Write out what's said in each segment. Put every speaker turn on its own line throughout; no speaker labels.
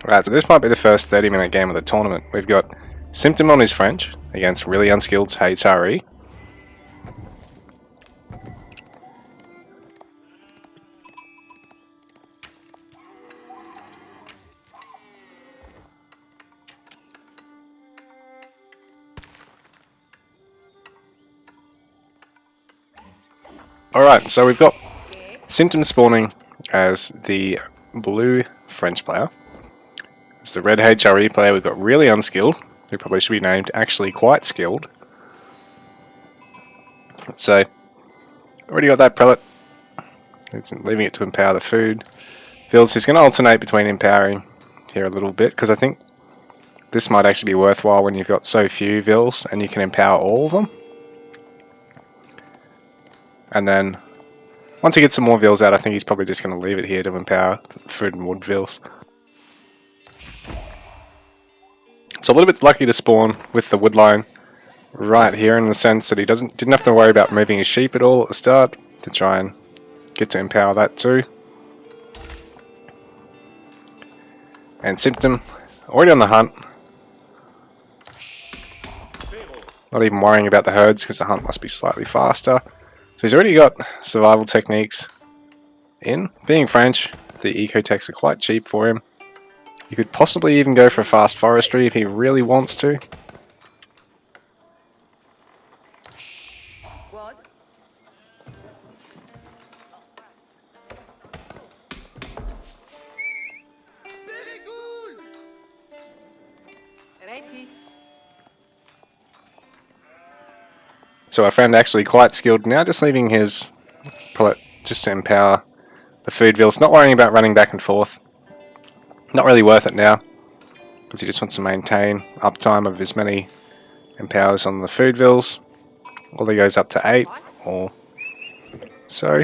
Right, so this might be the first 30-minute game of the tournament. We've got GG.simtom on his French against ReallyUnskilled's HRE. Alright, so we've got GG.simtom spawning as the blue French player. As the red HRE player, we've got ReallyUnskilled, who probably should be named actually quite skilled. So, already got that prelate. It's leaving it to empower the food. Feels he's going to alternate between empowering here a little bit, because I think this might actually be worthwhile when you've got so few vills and you can empower all of them. And then, once he gets some more vills out, I think he's probably just going to leave it here to empower food and wood vills. So a little bit lucky to spawn with the wood line right here, in the sense that he didn't have to worry about moving his sheep at all at the start to try and get to empower that too. And GG.simtom already on the hunt. Not even worrying about the herds because the hunt must be slightly faster. So he's already got survival techniques in. Being French, the eco techs are quite cheap for him. You could possibly even go for fast forestry if he really wants to. So our friend actually quite skilled now, just leaving his pellet just to empower the food vills, not worrying about running back and forth. Not really worth it now, because he just wants to maintain uptime of as many empowers on the food vills. All he goes up to 8 or so.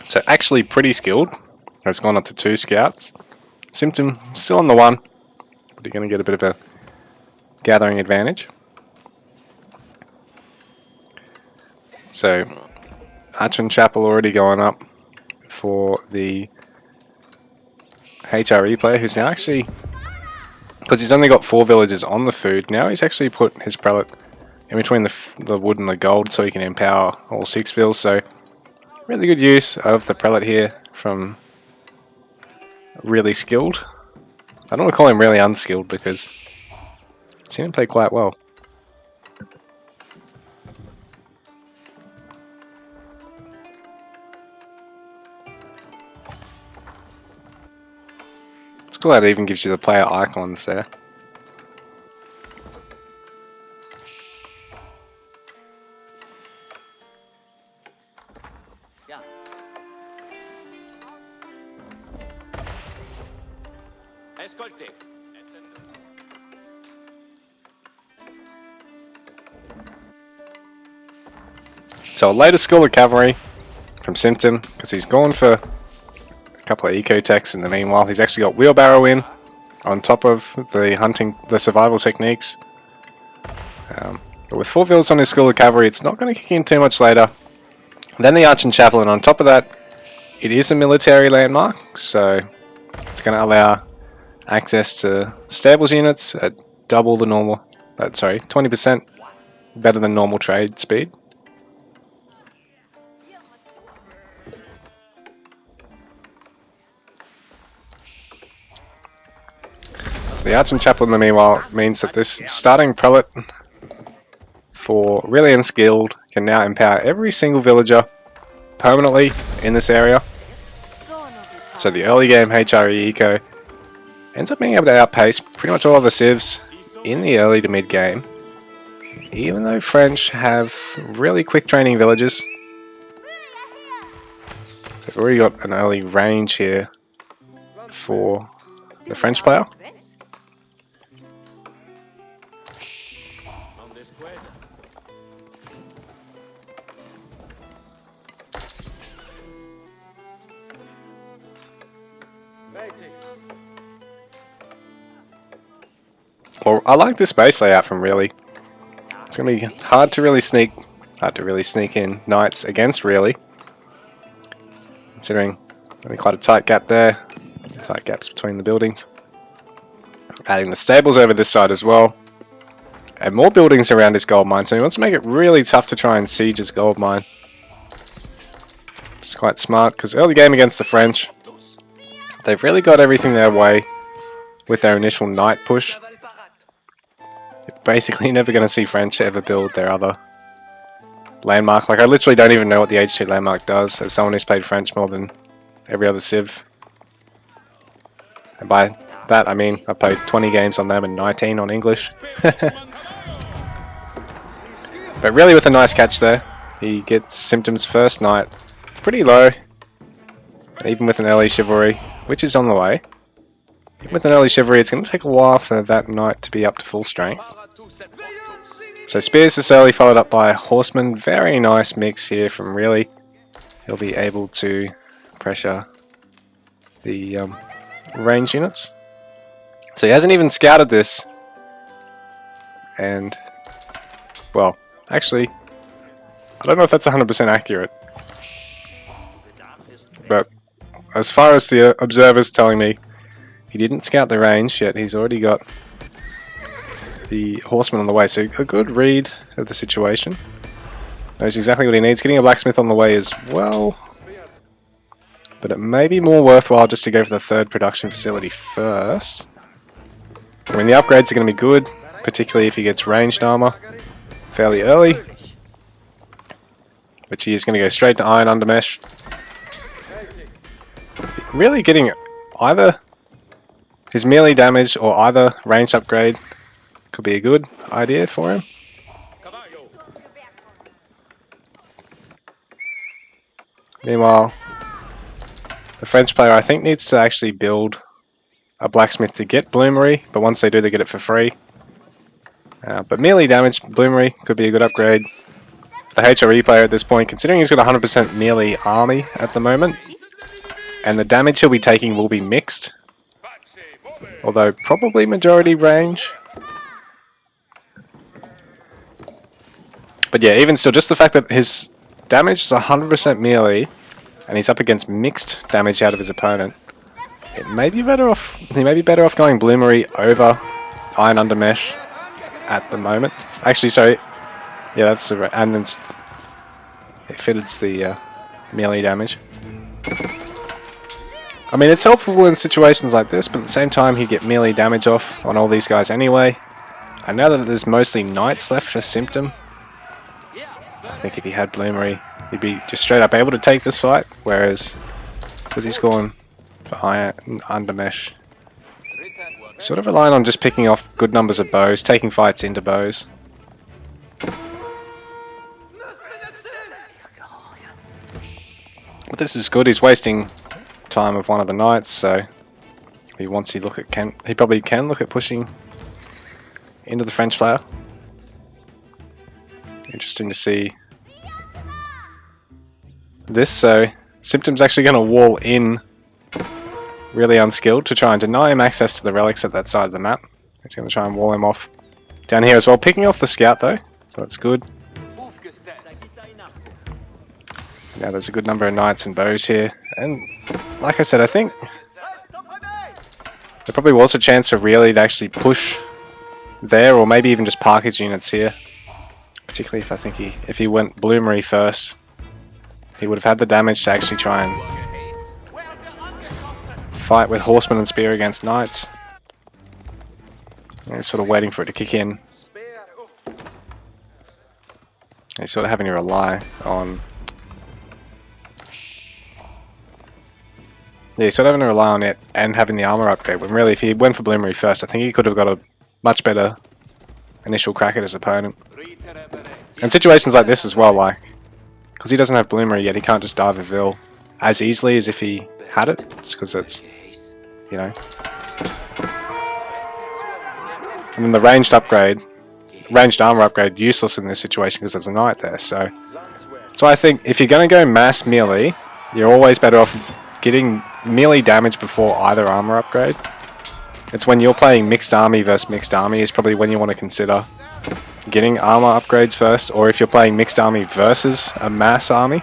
So actually pretty skilled. Has gone up to 2 scouts. GG.simtom still on the 1, but you're going to get a bit of a gathering advantage. So Archon Chapel already going up for the HRE player, who's now actually, because he's only got 4 villagers on the food, now he's actually put his prelate in between the wood and the gold so he can empower all 6 vills. So really good use of the prelate here from Really Skilled. I don't want to call him Really Unskilled because I've seen him play quite well. It's cool that it even gives you the player icons there. So a later School of Cavalry from GG.simtom, because he's gone for a couple of eco techs in the meanwhile. He's actually got wheelbarrow in on top of the survival techniques. But with 4 vills on his School of Cavalry, it's not going to kick in too much later. Then the Archon Chapel, and on top of that, it is a military landmark, so it's going to allow access to stables units at double the normal, 20% better than normal trade speed. The Archon Chapel in the meanwhile means that this starting prelate for ReallyUnskilled can now empower every single villager permanently in this area. So the early game HRE Eco ends up being able to outpace pretty much all of the civs in the early to mid game. even though French have really quick training villages, they've already got an early range here for the French player. Well, I like this base layout from Really. It's going to be hard to really sneak in knights against Really, considering only quite a tight gap there, tight gaps between the buildings. Adding the stables over this side as well, and more buildings around his gold mine, so he wants to make it really tough to try and siege his gold mine. It's quite smart, because early game against the French, they've really got everything their way with their initial knight push. You're basically never going to see French ever build their other landmark. Like, I literally don't even know what the H2 landmark does, as someone who's played French more than every other civ. And by that I mean I played 20 games on them and 19 on English. But really, with a nice catch there, he gets Symptom's first knight pretty low, even with an early chivalry, which is on the way. With an early chivalry, it's going to take a while for that knight to be up to full strength. So spears this early, followed up by horseman. Very nice mix here from Really. He'll be able to pressure the range units. So he hasn't even scouted this. And, well, actually, I don't know if that's 100% accurate. But as far as the observer's telling me, he didn't scout the range yet. He's already got the horseman on the way. So a good read of the situation. Knows exactly what he needs. Getting a blacksmith on the way as well. But it may be more worthwhile just to go for the third production facility first. I mean, the upgrades are going to be good, particularly if he gets ranged armor fairly early. Which he is going to go straight to iron undermesh. Really getting either his melee damage or either ranged upgrade could be a good idea for him. Meanwhile, the French player I think needs to actually build a blacksmith to get Bloomery, but once they do, they get it for free. But melee damage, Bloomery could be a good upgrade. The HRE player at this point, considering he's got 100% melee army at the moment, and the damage he'll be taking will be mixed, although probably majority range. But yeah, even still, just the fact that his damage is 100% melee, and he's up against mixed damage out of his opponent, it may be better off. He may be better off going Bloomery over Iron Undermesh at the moment. Actually, sorry, yeah, that's the and then it fits the melee damage. I mean, it's helpful in situations like this, but at the same time, you get melee damage off on all these guys anyway. And now that there's mostly knights left for Symptom, I think if he had Bloomery, he'd be just straight up able to take this fight. Whereas, because he's going for Iron Undermesh, sort of relying on just picking off good numbers of bows, taking fights into bows. But this is good. He's wasting time of one of the knights, so if he wants, he probably can look at pushing into the French player. Interesting to see this. So Symptom's actually going to wall in ReallyUnskilled to try and deny him access to the relics at that side of the map. He's going to try and wall him off down here as well, picking off the scout though, so that's good. Now there's a good number of knights and bows here, and like I said, I think there probably was a chance for Really to actually push there, or maybe even just park his units here. Particularly if I think if he went Bloomery first, he would have had the damage to actually try and fight with horsemen and spear against knights. And he's sort of waiting for it to kick in. He's sort of having to rely on. Yeah, he's sort of having to rely on it and having the armor upgrade. When really, if he went for Bloomery first, I think he could have got a much better initial crack at his opponent. And situations like this as well, like, because he doesn't have Bloomery yet, he can't just dive a Vil as easily as if he had it, just because it's, you know. And then the ranged armor upgrade, useless in this situation because there's a knight there. So I think if you're going to go mass melee, you're always better off getting melee damage before either armor upgrade. It's when you're playing mixed army versus mixed army is probably when you want to consider getting armor upgrades first, or if you're playing mixed army versus a mass army.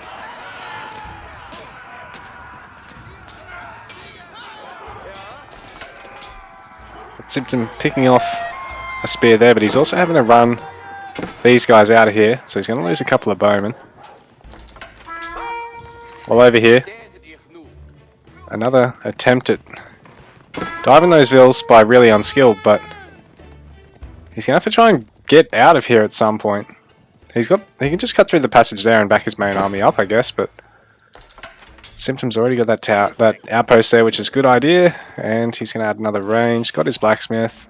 Symptom picking off a spear there, but he's also having to run these guys out of here, so he's going to lose a couple of bowmen. Well, over here, another attempt at diving those Vils by ReallyUnskilled, but he's going to have to try and get out of here at some point. He can just cut through the passage there and back his main army up, I guess, but Symptom's already got that outpost there, which is a good idea, and he's going to add another range. Got his blacksmith,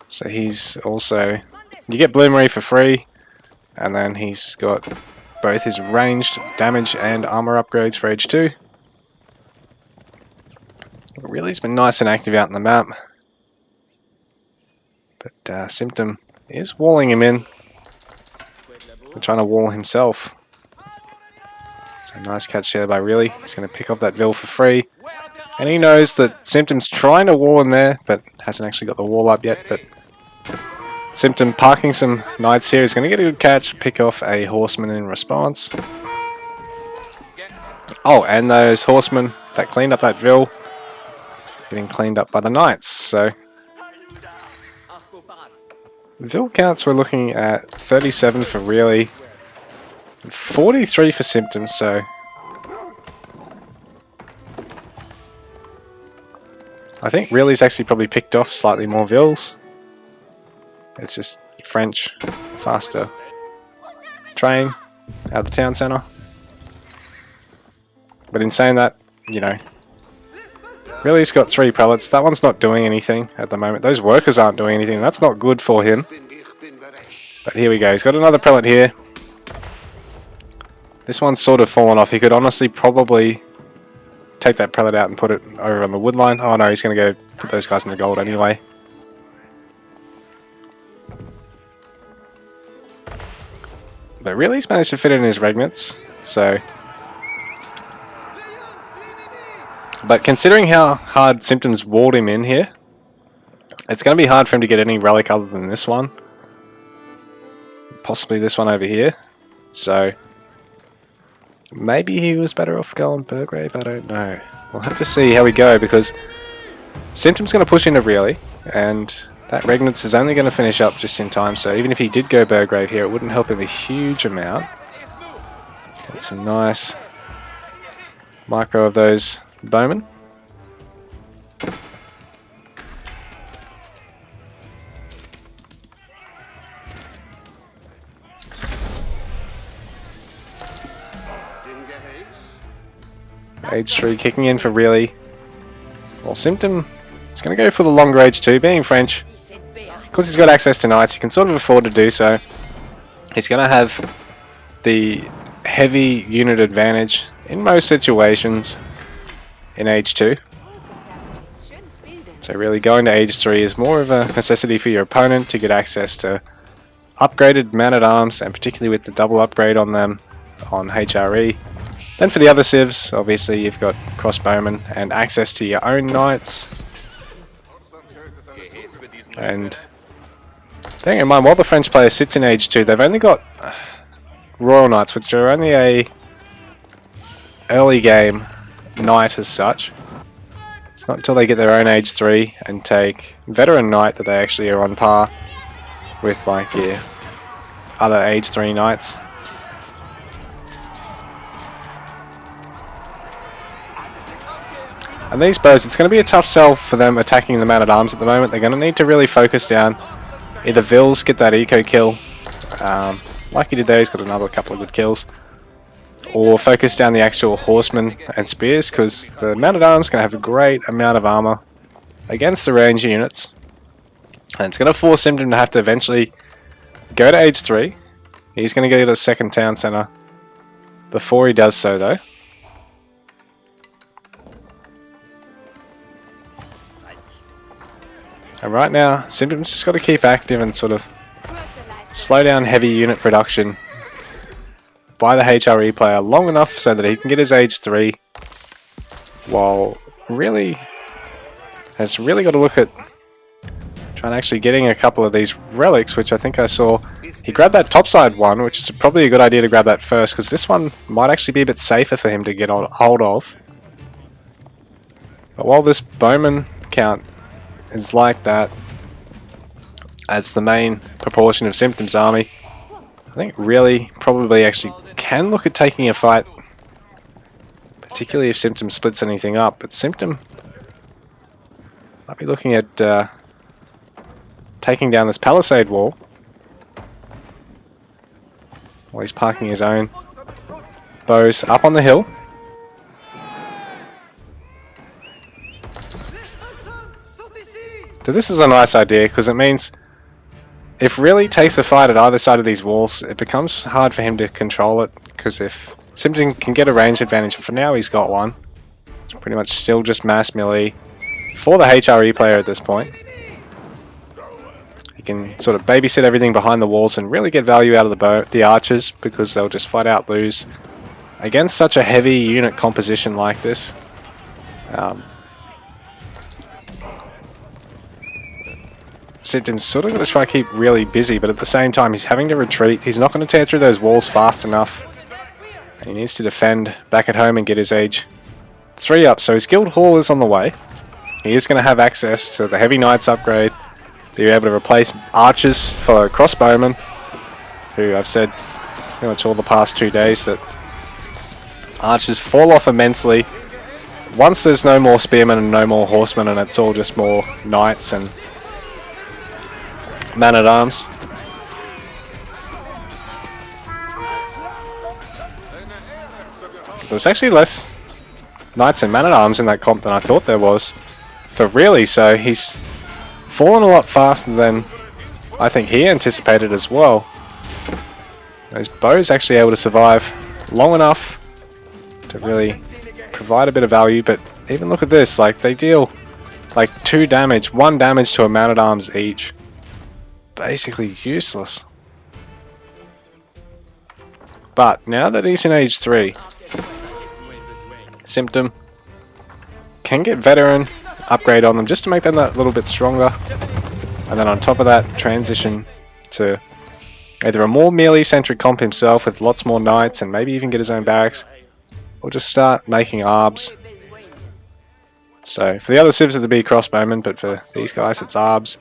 so he's also, you get Bloomery for free, and then he's got both his ranged damage and armor upgrades for age 2. Really's been nice and active out in the map, but Symptom is walling him in. He's trying to wall himself. So nice catch there by Really. He's going to pick up that Vil for free. And he knows that Symptom's trying to wall in there, but hasn't actually got the wall up yet. But Symptom parking some knights here. He's going to get a good catch, pick off a horseman in response. Oh, and those horsemen that cleaned up that Vil getting cleaned up by the knights. So Vil counts, we're looking at 37 for Really, 43 for Symptoms, so I think Really's actually probably picked off slightly more Vils. It's just French, faster train out of the town centre. But in saying that, you know, Really's got 3 prelates. That one's not doing anything at the moment. Those workers aren't doing anything. That's not good for him. But here we go. He's got another prelate here. This one's sort of fallen off. He could honestly probably take that prelate out and put it over on the wood line. Oh no, he's going to go put those guys in the gold anyway. But Really's managed to fit in his regnants, so... But considering how hard Symptoms walled him in here, it's going to be hard for him to get any relic other than this one. Possibly this one over here. So maybe he was better off going Burgrave, I don't know. We'll have to see how we go, because Symptom's going to push into Really, and that regnants is only going to finish up just in time, so even if he did go Burgrave here, it wouldn't help him a huge amount. Get some nice micro of those bowmen. Age 3 kicking in for Really. Well, Symptom is going to go for the longer age 2, being French. Because he's got access to knights, he can sort of afford to do so. He's going to have the heavy unit advantage in most situations in age 2. So really going to age 3 is more of a necessity for your opponent to get access to upgraded man-at-arms, and particularly with the double upgrade on them on HRE. Then for the other civs, obviously you've got crossbowmen and access to your own knights. And bearing in mind, while the French player sits in age 2, they've only got Royal Knights, which are only a early game knight as such. It's not until they get their own age 3 and take Veteran Knight that they actually are on par with like your other age 3 knights. And these bows, it's going to be a tough sell for them attacking the man-at-arms at the moment. They're going to need to really focus down. Either Vils get that eco kill, like he did there, he's got another couple of good kills, or focus down the actual horsemen and spears, because the man-at-arms is going to have a great amount of armor against the range units. And it's going to force Symptom to have to eventually go to age 3. He's going to get a second town center before he does so, though. And right now, Symptom's just got to keep active and sort of slow down heavy unit production by the HRE player long enough so that he can get his age 3, while really has really got to look at trying actually getting a couple of these relics, which I think I saw. He grabbed that topside one, which is probably a good idea to grab that first, because this one might actually be a bit safer for him to get on hold of. But while this bowman count is like that as the main proportion of Symptom's army, I think really probably actually can look at taking a fight, particularly if Symptom splits anything up. But Symptom might be looking at taking down this palisade wall while he's parking his own bows up on the hill. So this is a nice idea, because it means if Really takes a fight at either side of these walls, it becomes hard for him to control it, because if Symptom can get a range advantage, and for now he's got one, it's pretty much still just mass melee for the HRE player at this point. He can sort of babysit everything behind the walls and really get value out of the archers, because they'll just flat out lose against such a heavy unit composition like this. Symptom's sort of going to try to keep Really busy, but at the same time he's having to retreat. He's not going to tear through those walls fast enough. He needs to defend back at home and get his age 3 up. So his guild hall is on the way. He is going to have access to the heavy knights upgrade, be able to replace archers for crossbowmen, who I've said pretty much all the past 2 days that archers fall off immensely once there's no more spearmen and no more horsemen, and it's all just more knights and man-at-arms. There's actually less knights and man-at-arms in that comp than I thought there was for Really, so he's fallen a lot faster than I think he anticipated as well. Those bows actually able to survive long enough to really provide a bit of value, but even look at this, like they deal like 2 damage, 1 damage to a man-at-arms each. Basically useless. But now that he's in age 3, Symptom can get veteran upgrade on them just to make them that little bit stronger, and then on top of that transition to either a more melee centric comp himself with lots more knights and maybe even get his own barracks, or just start making arbs. So for the other civs it'd be crossbowmen, but for these guys it's arbs.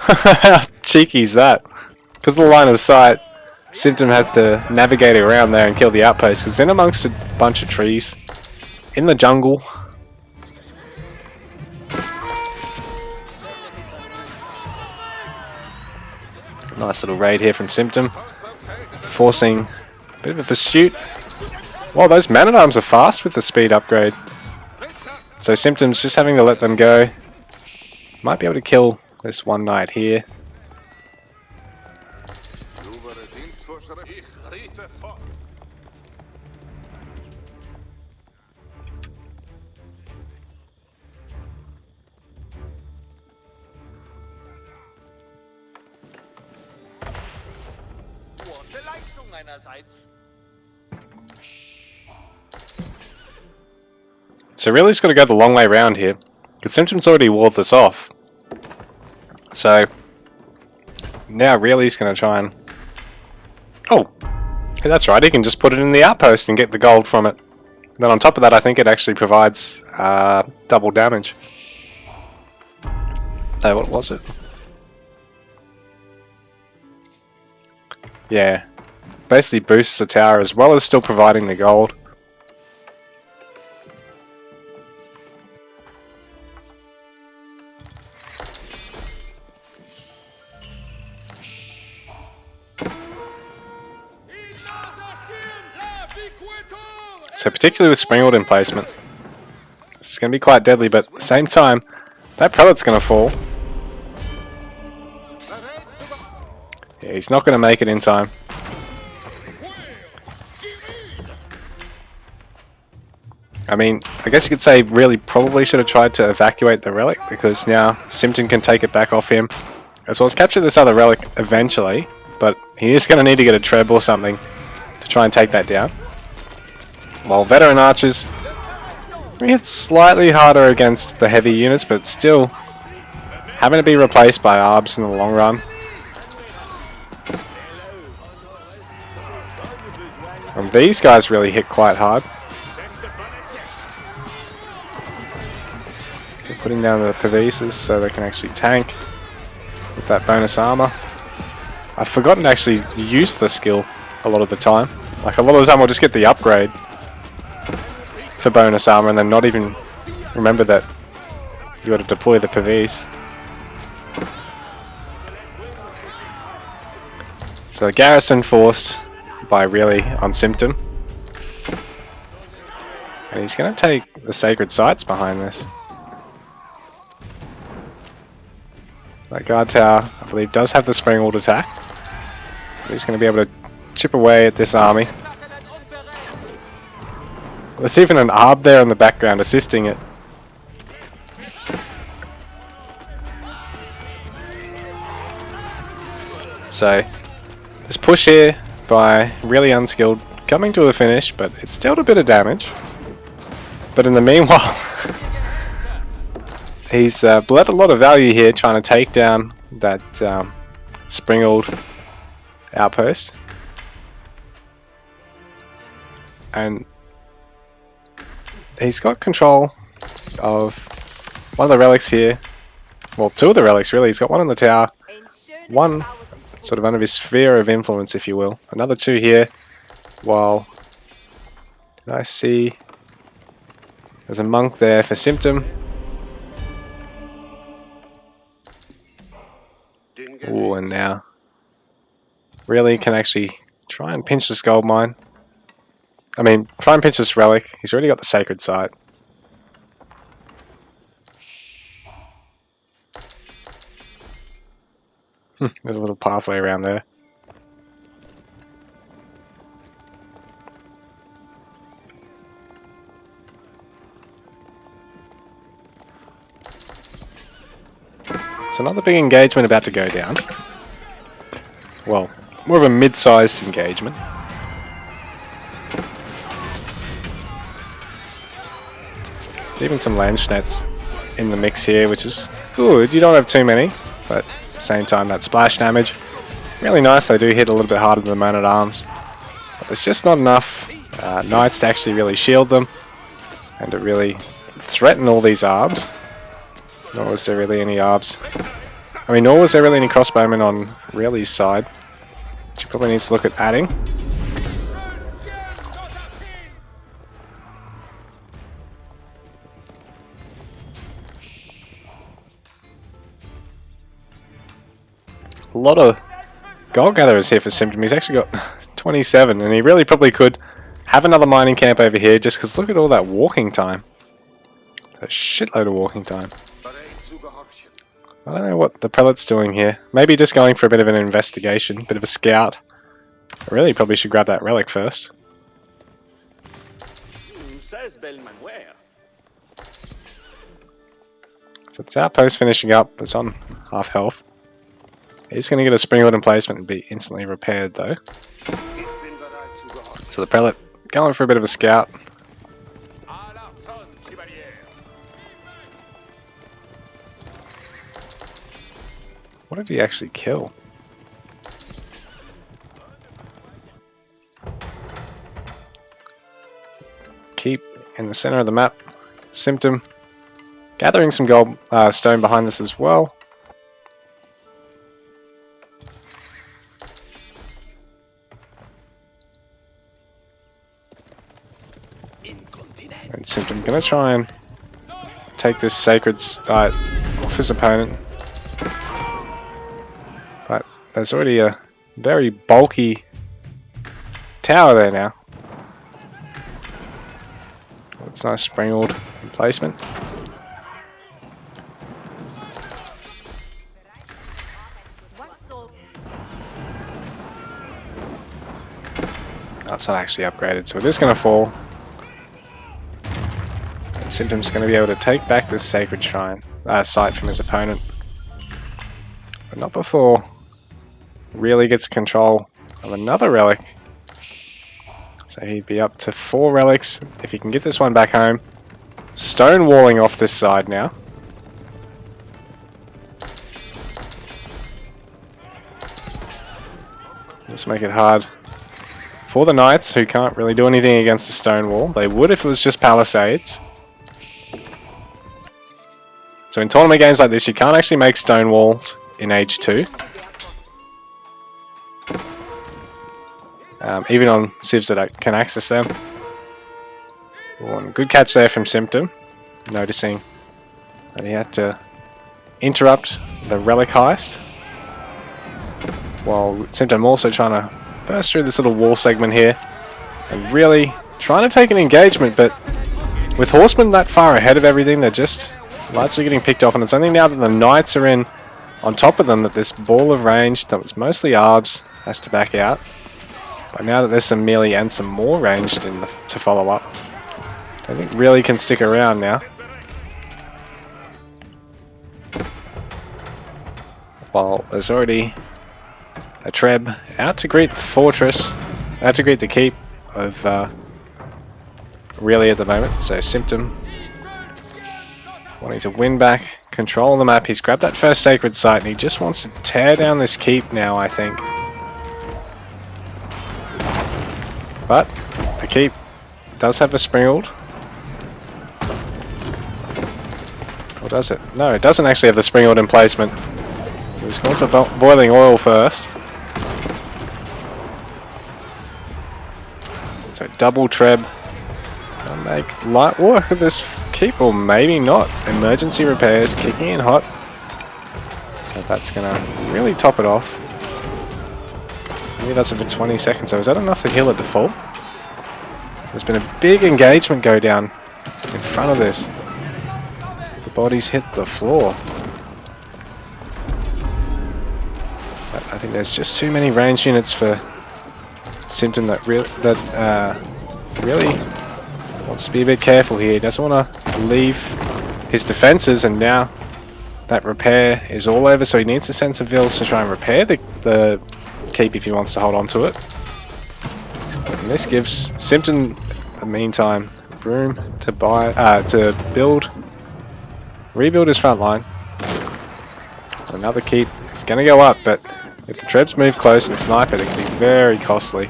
How cheeky is that? Because of the line of sight, Symptom had to navigate around there and kill the outpost. It's in amongst a bunch of trees in the jungle. Nice little raid here from Symptom, forcing a bit of a pursuit. Well, those man-at-arms are fast with the speed upgrade, so Symptom's just having to let them go. Might be able to kill this one knight here. So Really's got to go the long way around here, because Symptom's already walled this off. So now Really's going to try and... Oh, hey, that's right, he can just put it in the outpost and get the gold from it. Then on top of that, I think it actually provides double damage. Oh, what was it? Yeah, basically boosts the tower as well as still providing the gold. So particularly with Springald in placement, it's going to be quite deadly, but at the same time, that prelate's going to fall. Yeah, he's not going to make it in time. I mean, I guess you could say really probably should have tried to evacuate the relic, because now SimTom can take it back off him, as well as capture this other relic eventually, but he is going to need to get a treb or something to try and take that down. While veteran archers, I mean, it's slightly harder against the heavy units, but still having to be replaced by ARBs in the long run. And these guys really hit quite hard. They're putting down the Pavises so they can actually tank with that bonus armor. I've forgotten to actually use the skill a lot of the time. Like a lot of the time I'll just get the upgrade for bonus armor and then not even remember that you got to deploy the Pavise. So the garrison forced by ReallyUnskilled, and he's going to take the sacred sites behind this. That guard tower, I believe, does have the springald attack. So he's going to be able to chip away at this army. There's even an ARB there in the background assisting it. So this push here by ReallyUnskilled coming to a finish, but it's dealt a bit of damage. But in the meanwhile, he's bled a lot of value here trying to take down that springald outpost. And he's got control of one of the relics here. Well, two of the relics really. He's got one on the tower, one sort of under his sphere of influence, if you will. Another two here, while I see there's a monk there for SimTom. Ooh, and now Really can actually try and pinch this gold mine. I mean, try and pinch this relic. He's already got the sacred site. There's a little pathway around there. It's another big engagement about to go down. Well, more of a mid-sized engagement. There's even some Landschnetts in the mix here, which is good. You don't have too many, but at the same time, that splash damage, really nice. They do hit a little bit harder than the Man-at-Arms. But there's just not enough Knights to actually really shield them and to really threaten all these ARBs. Nor was there really any ARBs. I mean, nor was there really any crossbowmen on Really's side, which he probably needs to look at adding. A lot of gold gatherers here for SimTom. He's actually got 27, and he really probably could have another mining camp over here just because look at all that walking time. A shitload of walking time. I don't know what the prelate's doing here. Maybe just going for a bit of an investigation, a bit of a scout. I really probably should grab that relic first. So it's outpost finishing up. It's on half health. He's going to get a springald emplacement and be instantly repaired though. So the prelate going for a bit of a scout. What did he actually kill? Keep in the center of the map. SimTom gathering some gold stone behind this as well. And SimTom gonna try and take this sacred site off his opponent. But there's already a very bulky tower there now. That's a nice springald emplacement. That's not actually upgraded, so it is going to fall. And Symptom's going to be able to take back this Sacred Shrine, site from his opponent. But not before Really gets control of another relic. So he'd be up to 4 relics if he can get this one back home. Stone walling off this side now. Let's make it hard for the Knights, who can't really do anything against the stone wall. They would if it was just Palisades. So in tournament games like this, you can't actually make stone walls in Age 2. Even on civs that can access them. Good catch there from Symptom, noticing that he had to interrupt the relic heist, while Symptom also trying to burst through this little wall segment here, and really trying to take an engagement, but with Horsemen that far ahead of everything, they're just largely getting picked off, and it's only now that the Knights are in on top of them that this ball of range that was mostly ARBs has to back out. But now that there's some melee and some more ranged in to follow up, I think Really can stick around now. While there's already a Treb out to greet the fortress, out to greet the keep of Really at the moment. So Symptom wanting to win back control of the map. He's grabbed that first sacred site and he just wants to tear down this keep now, I think. But the keep does have a Springald. Or does it? No, it doesn't actually have the Springald emplacement. He's going for boiling oil first. So double Treb. I'll make light work of this keep, or maybe not. Emergency repairs kicking in hot. So that's going to really top it off. Maybe that's it for 20 seconds, so is that enough to heal at default? There's been a big engagement go down in front of this. The bodies hit the floor. But I think there's just too many range units for Symptom that really wants to be a bit careful here. He doesn't want to leave his defenses, and now that repair is all over, so he needs to send civils to try and repair the keep if he wants to hold on to it. And this gives Symptom, in the meantime, room to rebuild his front line. Another keep is going to go up, but if the Trebs move close and snipe it, it can be very costly.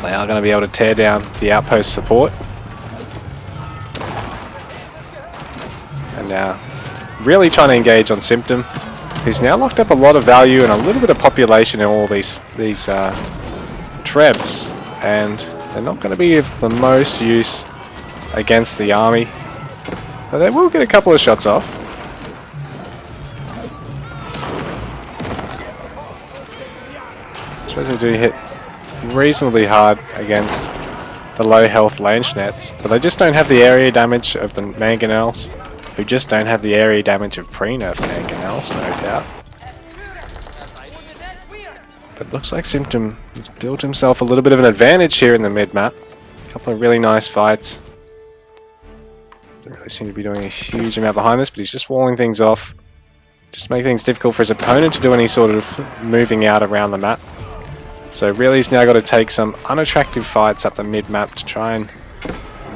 They are going to be able to tear down the outpost support. And now, really trying to engage on Symptom, who's now locked up a lot of value and a little bit of population in all these Trebs, and they're not going to be of the most use against the army, but they will get a couple of shots off. I suppose they do hit reasonably hard against the low health Lange Nets, but they just don't have the area damage of the Mangonels, who just don't have the area damage of pre-nerf Mangonels, no doubt. But looks like Symptom has built himself a little bit of an advantage here in the mid-map. A couple of really nice fights. Doesn't really seem to be doing a huge amount behind this, but he's just walling things off. Just make things difficult for his opponent to do any sort of moving out around the map. So really he's now got to take some unattractive fights up the mid-map to try and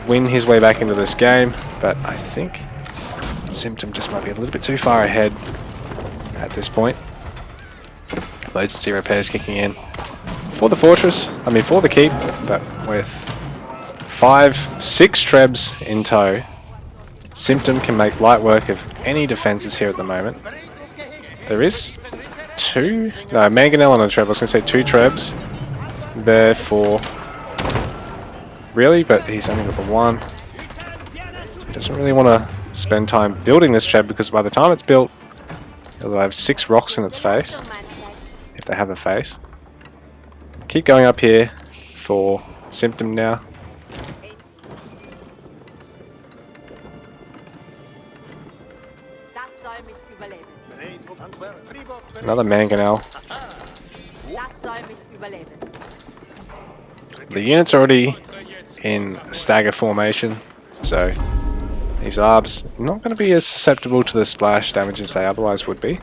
win his way back into this game. But I think Symptom just might be a little bit too far ahead at this point. Emergency repairs kicking in for the fortress, for the keep, but with 5-6 Trebs in tow, Symptom can make light work of any defenses here at the moment. There is Mangonel and a Treb. I was going to say 2 Trebs there for Really, but he's only got the 1. So he doesn't really want to spend time building this Treb, because by the time it's built, it'll have 6 rocks in its face, if they have a face. Keep going up here for Symptom now. Another Mangonel. The unit's already in stagger formation, so these ARBs not going to be as susceptible to the splash damage as they otherwise would be.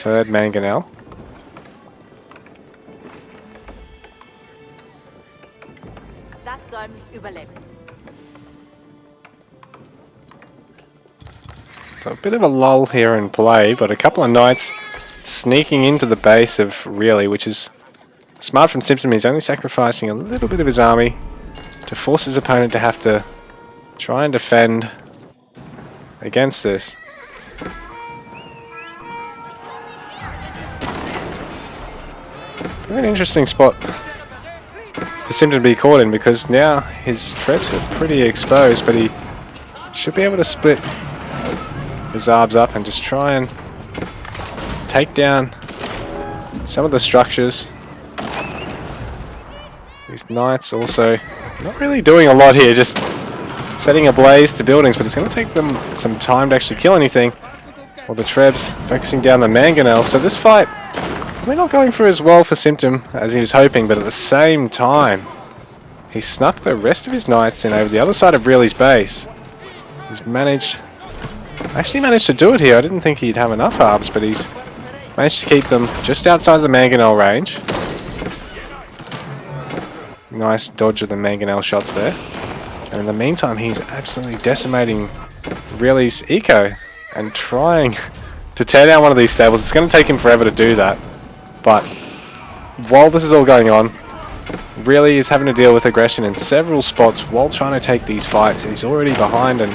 Third mangonel.
Das soll mich überleben.
So a bit of a lull here in play, but a couple of knights sneaking into the base of Really, which is smart from SimTom. He's only sacrificing a little bit of his army to force his opponent to have to try and defend against this. Very interesting spot for SimTom to be caught in, because now his traps are pretty exposed, but he should be able to split his ARBs up and just try and take down some of the structures. These knights also not really doing a lot here, just setting ablaze to buildings, but it's going to take them some time to actually kill anything. While the Trebs focusing down the mangonel. So this fight, we're not going for as well for SimTom as he was hoping, but at the same time, he snuck the rest of his knights in over the other side of Really's base. He's actually managed to do it here. I didn't think he'd have enough ARBs, but he's managed to keep them just outside of the mangonel range. Nice dodge of the mangonel shots there. And in the meantime, he's absolutely decimating Really's eco and trying to tear down one of these stables. It's going to take him forever to do that. But while this is all going on, Really is having to deal with aggression in several spots while trying to take these fights. He's already behind and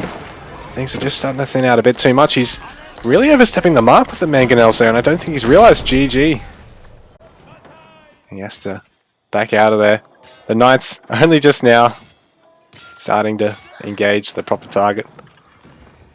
things are just starting to thin out a bit too much. He's really overstepping the mark with the mangonels there, and I don't think he's realised GG. He has to back out of there. The knights are only just now starting to engage the proper target.